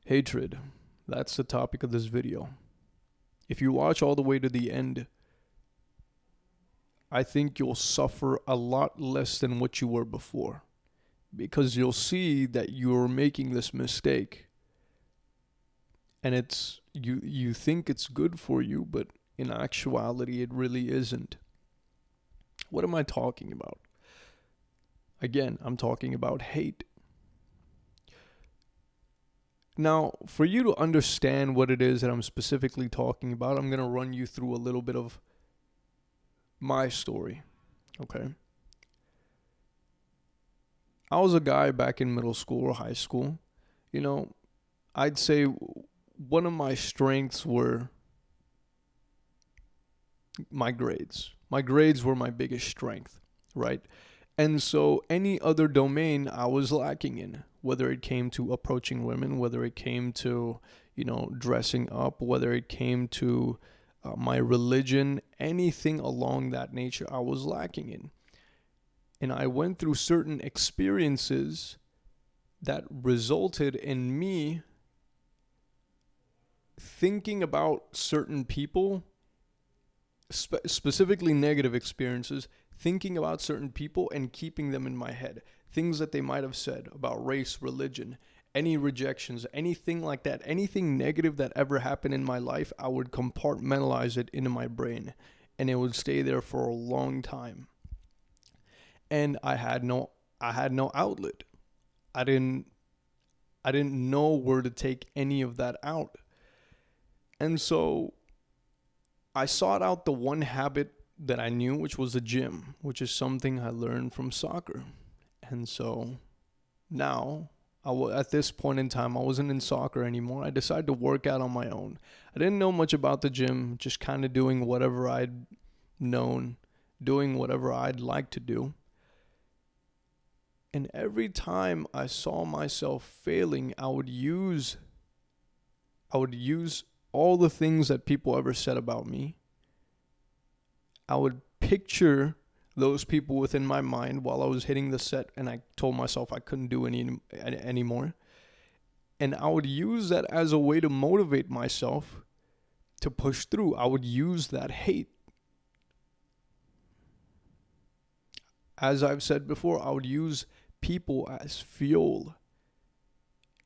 Hatred. That's the topic of this video. If you watch all the way to the end, I think you'll suffer a lot less than what you were before. Because you'll see that you're making this mistake. And you think it's good for you, but in actuality it really isn't. What am I talking about? Again, I'm talking about hate. Now, for you to understand what it is that I'm specifically talking about, I'm going to run you through a little bit of my story, okay? I was a guy back in middle school or high school. You know, I'd say one of my strengths were my grades. My grades were my biggest strength, right? And so any other domain I was lacking in, whether it came to approaching women, whether it came to, dressing up, whether it came to my religion, anything along that nature, I was lacking in. And I went through certain experiences that resulted in me thinking about certain people, specifically negative experiences, thinking about certain people and keeping them in my head. Things that they might have said about race, religion, any rejections, anything like that, anything negative that ever happened in my life, I would compartmentalize it into my brain and it would stay there for a long time. And I had no outlet. I didn't know where to take any of that out. And so I sought out the one habit that I knew, which was the gym, which is something I learned from soccer. And so now, at this point in time, I wasn't in soccer anymore. I decided to work out on my own. I didn't know much about the gym, just kind of doing whatever I'd known, doing whatever I'd like to do. And every time I saw myself failing, I would use all the things that people ever said about me. I would picture those people within my mind while I was hitting the set and I told myself I couldn't do any anymore. And I would use that as a way to motivate myself to push through. I would use that hate. As I've said before, I would use people as fuel.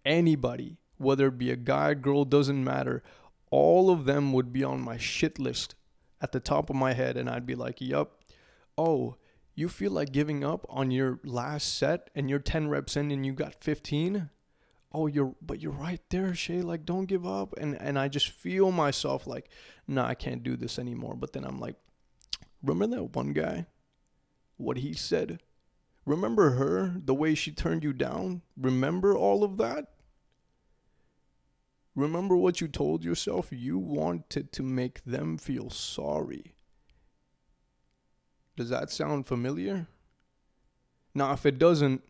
Anybody, whether it be a guy, girl, doesn't matter. All of them would be on my shit list at the top of my head, and I'd be like, yup, oh, you feel like giving up on your last set and you're 10 reps in and you got 15? Oh, you're right there, Shay, like, don't give up. And I just feel myself like, nah, I can't do this anymore. But then I'm like, remember that one guy? What he said? Remember her, the way she turned you down? Remember all of that? Remember what you told yourself? You wanted to make them feel sorry. Does that sound familiar? Now, if it doesn't,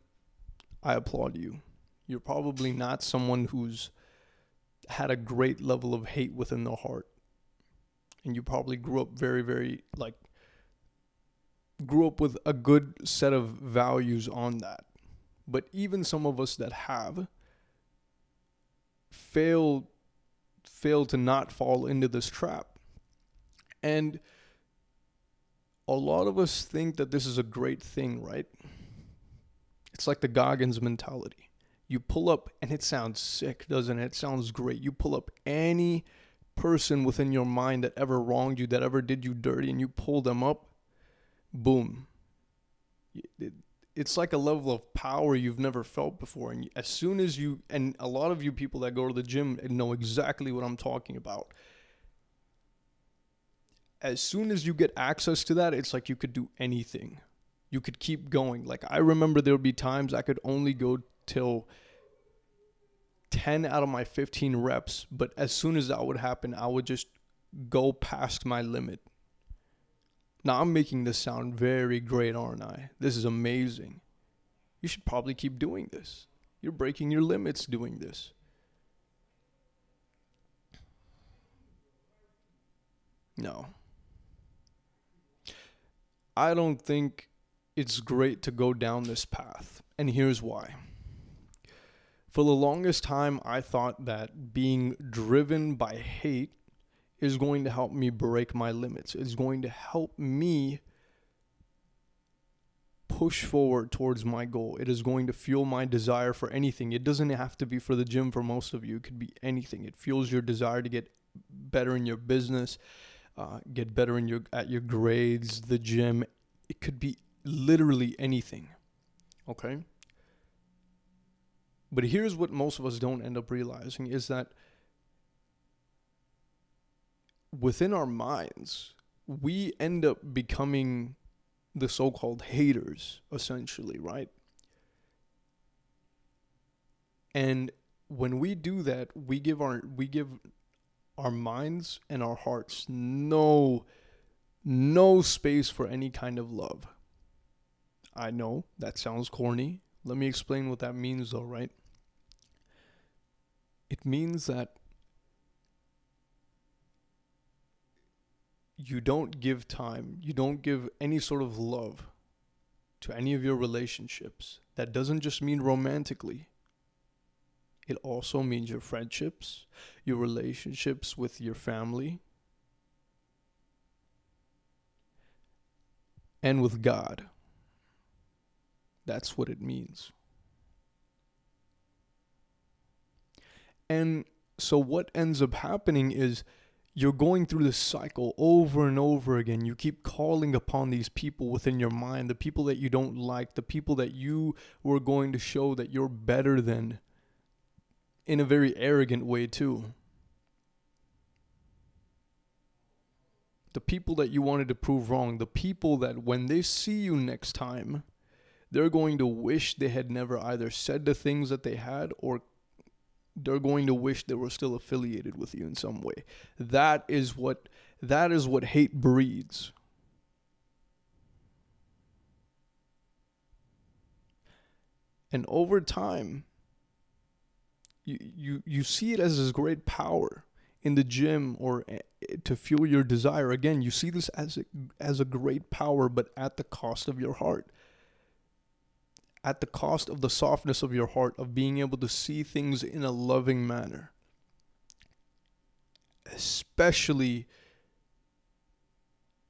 I applaud you. You're probably not someone who's had a great level of hate within their heart. And you probably grew up grew up with a good set of values on that. But even some of us that have fail to not fall into this trap. And a lot of us think that this is a great thing, right? It's like the Goggins mentality. You pull up and it sounds sick, doesn't it? It sounds great. You pull up any person within your mind that ever wronged you, that ever did you dirty, and you pull them up, boom. It's like a level of power you've never felt before. And as soon as and a lot of you people that go to the gym know exactly what I'm talking about. As soon as you get access to that, it's like you could do anything. You could keep going. Like, I remember there would be times I could only go till 10 out of my 15 reps. But as soon as that would happen, I would just go past my limit. Now, I'm making this sound very great, aren't I? This is amazing. You should probably keep doing this. You're breaking your limits doing this. No. I don't think it's great to go down this path. And here's why. For the longest time, I thought that being driven by hate is going to help me break my limits. It's going to help me push forward towards my goal. It is going to fuel my desire for anything. It doesn't have to be for the gym for most of you. It could be anything. It fuels your desire to get better in your business, get better at your grades, the gym. It could be literally anything. Okay? But here's what most of us don't end up realizing is that within our minds, we end up becoming the so-called haters, essentially, right? And when we do that, we give our minds and our hearts no space for any kind of love. I know that sounds corny. Let me explain what that means though, right? It means that you don't give time, you don't give any sort of love to any of your relationships. That doesn't just mean romantically. It also means your friendships, your relationships with your family, and with God. That's what it means. And so what ends up happening is you're going through this cycle over and over again. You keep calling upon these people within your mind, the people that you don't like, the people that you were going to show that you're better than, in a very arrogant way too. The people that you wanted to prove wrong, the people that when they see you next time, they're going to wish they had never either said the things that they had, or they're going to wish they were still affiliated with you in some way. That is what hate breeds. And over time, you see it as this great power in the gym or to fuel your desire. Again, you see this as a great power, but at the cost of your heart. At the cost of the softness of your heart, of being able to see things in a loving manner. Especially,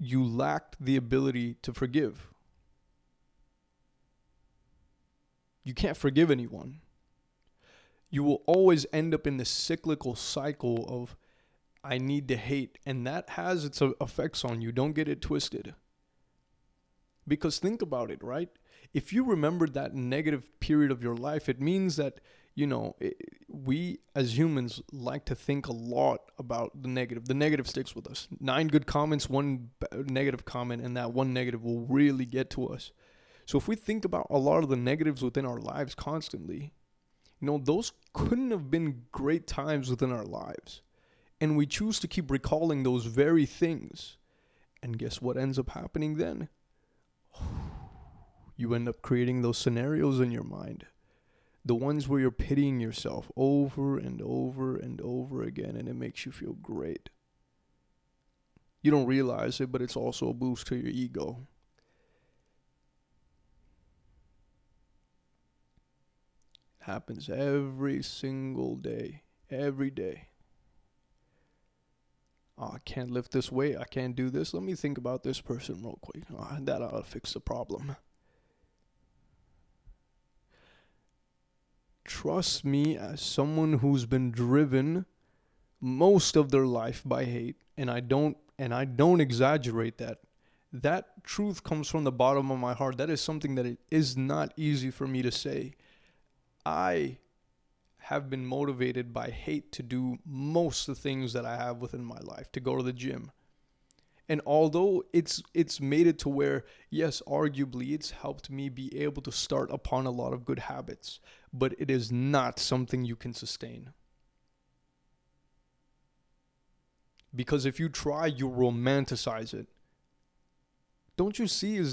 you lacked the ability to forgive. You can't forgive anyone. You will always end up in this cyclical cycle of, I need to hate. And that has its effects on you. Don't get it twisted. Because think about it, right? If you remember that negative period of your life, it means that, we as humans like to think a lot about the negative. The negative sticks with us. 9 good comments, 1 negative comment, and that 1 negative will really get to us. So if we think about a lot of the negatives within our lives constantly, those couldn't have been great times within our lives. And we choose to keep recalling those very things. And guess what ends up happening then? You end up creating those scenarios in your mind. The ones where you're pitying yourself over and over and over again, and it makes you feel great. You don't realize it, but it's also a boost to your ego. It happens every single day. Every day. Oh, I can't lift this weight. I can't do this. Let me think about this person real quick. Oh, that ought to fix the problem. Trust me, as someone who's been driven most of their life by hate, and I don't exaggerate that. That truth comes from the bottom of my heart. That is something that it is not easy for me to say. I have been motivated by hate to do most of the things that I have within my life, to go to the gym. And although it's made it to where, yes, arguably it's helped me be able to start upon a lot of good habits, but it is not something you can sustain. Because if you try, you romanticize it. Don't you see?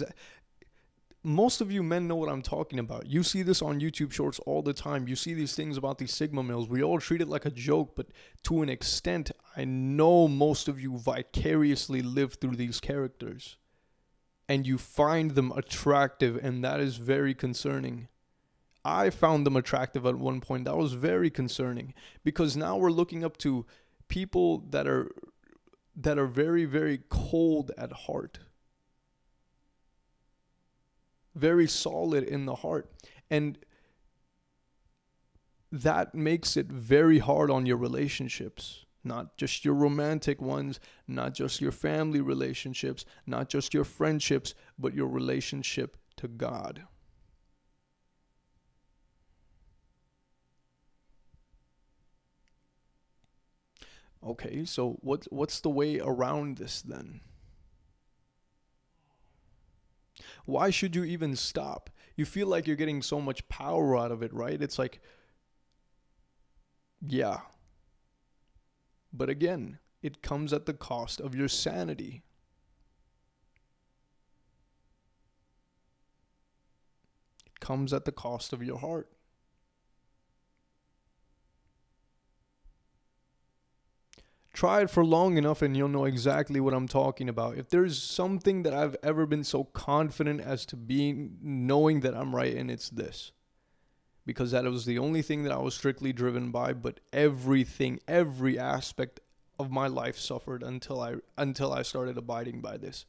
Most of you men know what I'm talking about. You see this on YouTube shorts all the time. You see these things about these Sigma males. We all treat it like a joke, but to an extent, I know most of you vicariously live through these characters. And you find them attractive, and that is very concerning. I found them attractive at one point. That was very concerning, because now we're looking up to people that are very, very cold at heart, very solid in the heart. And that makes it very hard on your relationships, not just your romantic ones, not just your family relationships, not just your friendships, but your relationship to God. Okay, so what's the way around this then? Why should you even stop? You feel like you're getting so much power out of it, right? It's like, yeah. But again, it comes at the cost of your sanity. It comes at the cost of your heart. Try it for long enough and you'll know exactly what I'm talking about. If there's something that I've ever been so confident as to being knowing that I'm right, and it's this. Because that was the only thing that I was strictly driven by, but everything, every aspect of my life suffered until I started abiding by this.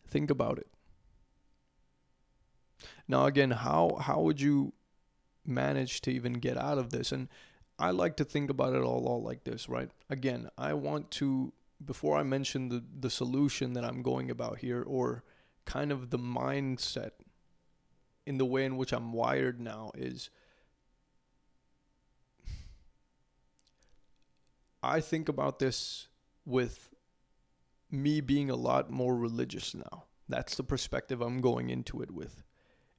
Think about it. Now again, how would you manage to even get out of this? And I like to think about it all like this, right? Again, I want to, before I mention the solution that I'm going about here, or kind of the mindset in the way in which I'm wired now, is I think about this with me being a lot more religious now. That's the perspective I'm going into it with.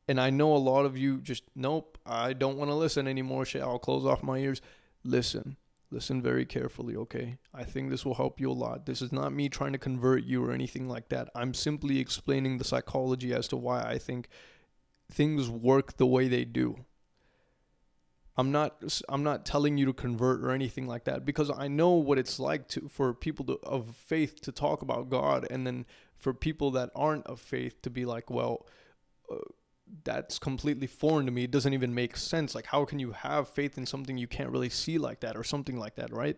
And I know a lot of you just, nope, I don't want to listen anymore, Shay. I'll close off my ears. Listen. Listen very carefully, okay? I think this will help you a lot. This is not me trying to convert you or anything like that. I'm simply explaining the psychology as to why I think things work the way they do. I'm not telling you to convert or anything like that, because I know what it's like for people of faith to talk about God, and then for people that aren't of faith to be like, well, uh, that's completely foreign to me. It doesn't even make sense. Like, how can you have faith in something you can't really see like that, or something like that, right?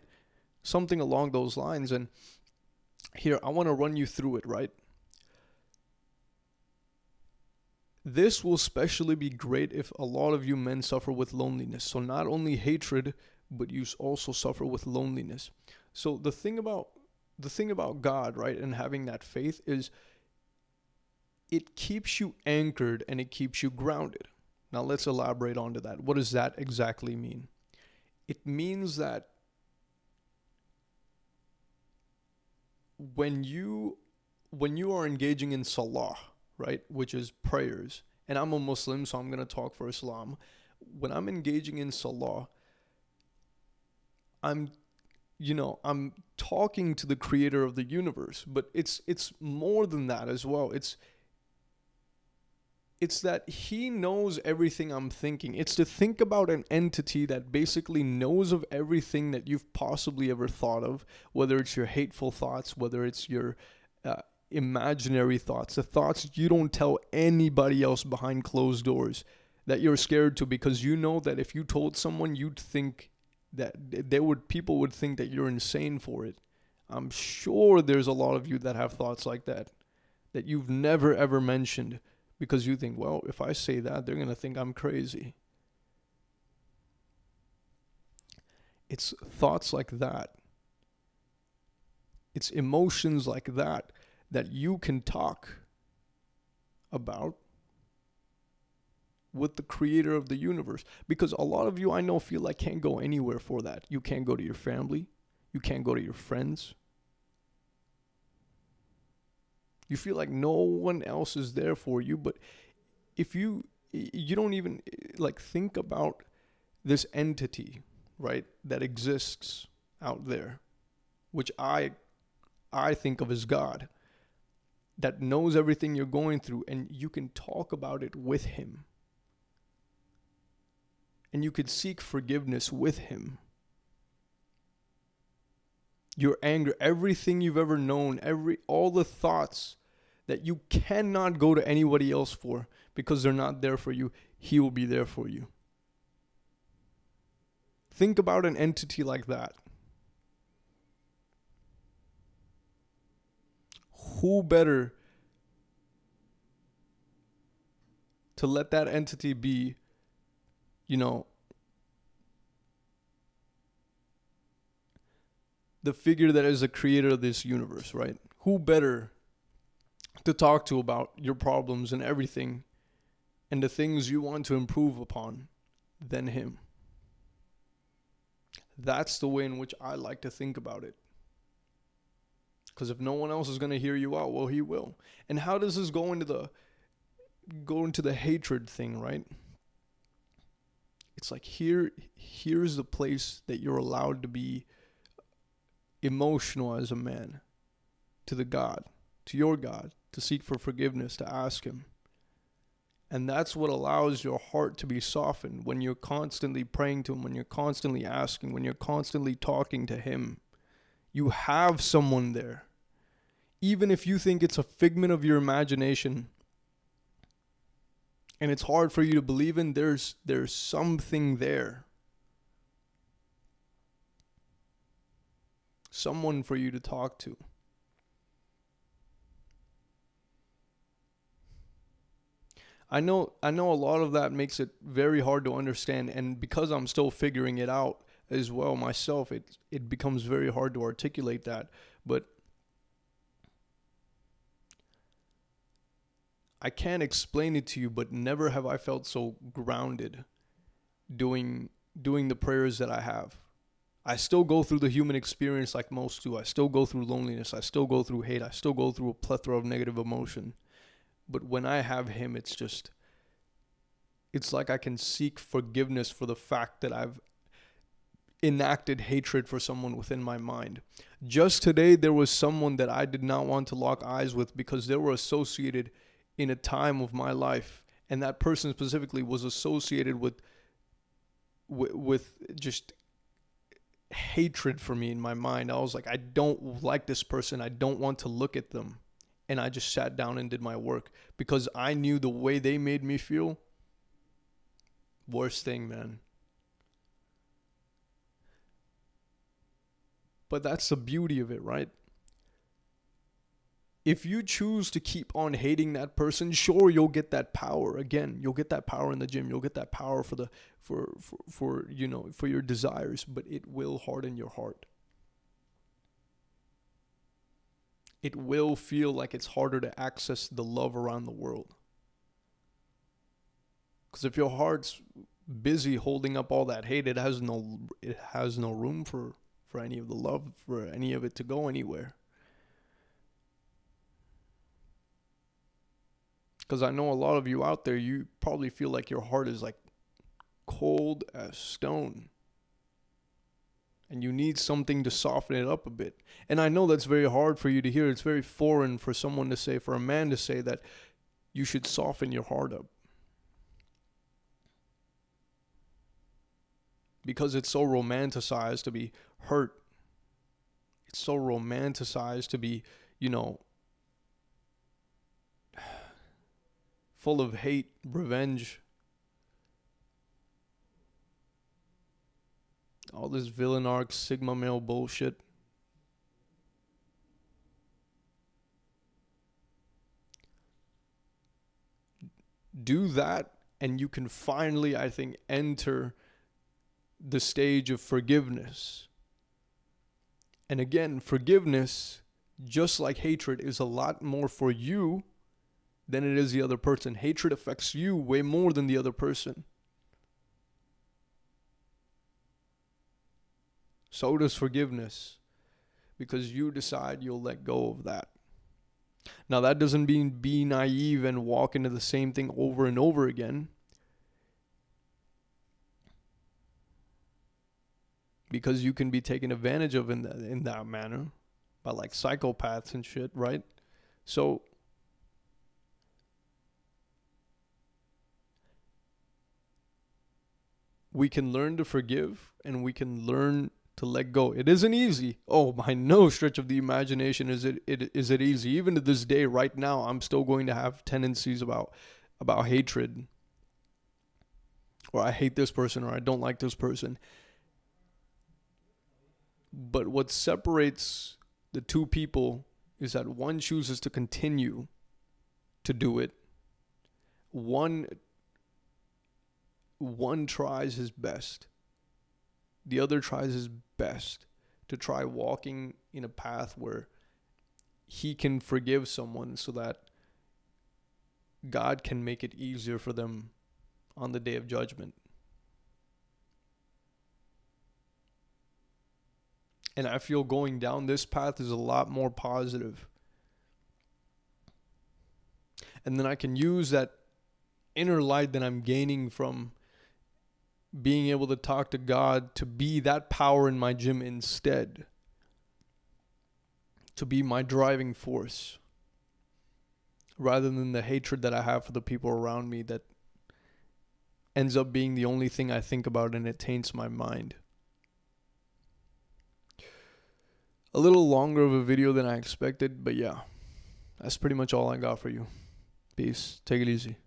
Something along those lines. And here, I want to run you through it, right? This will especially be great if a lot of you men suffer with loneliness. So not only hatred, but you also suffer with loneliness. So the thing about God, right, and having that faith is it keeps you anchored and it keeps you grounded. Now let's elaborate onto that. What does that exactly mean? It means that when you are engaging in salah, right, which is prayers, and I'm a Muslim, so I'm going to talk for Islam. When I'm engaging in salah, I'm I'm talking to the creator of the universe, but it's more than that as well. It's that he knows everything I'm thinking. It's to think about an entity that basically knows of everything that you've possibly ever thought of, whether it's your hateful thoughts, whether it's your imaginary thoughts, the thoughts you don't tell anybody else behind closed doors, that you're scared to, because you know that if you told someone, you'd think that people would think that you're insane for it. I'm sure there's a lot of you that have thoughts like that you've never ever mentioned, because you think, well, if I say that, they're going to think I'm crazy. It's thoughts like that. It's emotions like that you can talk about with the creator of the universe. Because a lot of you I know feel like can't go anywhere for that. You can't go to your family. You can't go to your friends. You feel like no one else is there for you. But if you don't even like think about this entity, right, that exists out there, which I think of as God, that knows everything you're going through, and you can talk about it with him. And you could seek forgiveness with him. your anger, everything you've ever known, all the thoughts that you cannot go to anybody else for because they're not there for you, he will be there for you. Think about an entity like that. Who better to let that entity be, you know, the figure that is the creator of this universe, right? Who better to talk to about your problems and everything and the things you want to improve upon than him? That's the way in which I like to think about it. Because if no one else is going to hear you out, well, he will. And how does this go into the hatred thing, right? It's like here's the place that you're allowed to be emotional as a man to your God, to seek for forgiveness, to ask him. And that's what allows your heart to be softened when you're constantly praying to him, when you're constantly asking, when you're constantly talking to him. You have someone there. Even if you think it's a figment of your imagination and it's hard for you to believe in, there's something there. Someone for you to talk to. I know a lot of that makes it very hard to understand, and because I'm still figuring it out as well myself, it becomes very hard to articulate that. But I can't explain it to you, but never have I felt so grounded doing the prayers that I have. I still go through the human experience like most do. I still go through loneliness. I still go through hate. I still go through a plethora of negative emotion. But when I have him, it's like I can seek forgiveness for the fact that I've enacted hatred for someone within my mind. Just today, there was someone that I did not want to lock eyes with because they were associated in a time of my life. And that person specifically was associated with just hatred for me in my mind. I was like, I don't like this person. I don't want to look at them. And I just sat down and did my work because I knew the way they made me feel. Worst thing, man. But that's the beauty of it, right? If you choose to keep on hating that person, sure, you'll get that power again. You'll get that power in the gym. You'll get that power for your desires, but it will harden your heart. It will feel like it's harder to access the love around the world. Because if your heart's busy holding up all that hate, it has no room for any of the love, for any of it to go anywhere. Because I know a lot of you out there, you probably feel like your heart is like cold as stone. And you need something to soften it up a bit. And I know that's very hard for you to hear. It's very foreign for someone to say, for a man to say that you should soften your heart up. Because it's so romanticized to be hurt. It's so romanticized to be, full of hate, revenge. All this villain arc, Sigma male bullshit. Do that, and you can finally, I think, enter the stage of forgiveness. And again, forgiveness, just like hatred, is a lot more for you than it is the other person. Hatred affects you way more than the other person. So does forgiveness, because you decide you'll let go of that. Now, that doesn't mean be naive and walk into the same thing over and over again. Because you can be taken advantage of in that manner by like psychopaths and shit, right? So we can learn to forgive, and we can learn to let go. It isn't easy. Oh, by no stretch of the imagination is it easy. Even to this day, right now, I'm still going to have tendencies about hatred, or I hate this person, or I don't like this person. But what separates the two people is that one chooses to continue to do it. One tries his best. The other tries his best to try walking in a path where he can forgive someone so that God can make it easier for them on the day of judgment. And I feel going down this path is a lot more positive. And then I can use that inner light that I'm gaining from being able to talk to God to be that power in my gym instead. To be my driving force. Rather than the hatred that I have for the people around me that ends up being the only thing I think about, and it taints my mind. A little longer of a video than I expected, but yeah. That's pretty much all I got for you. Peace. Take it easy.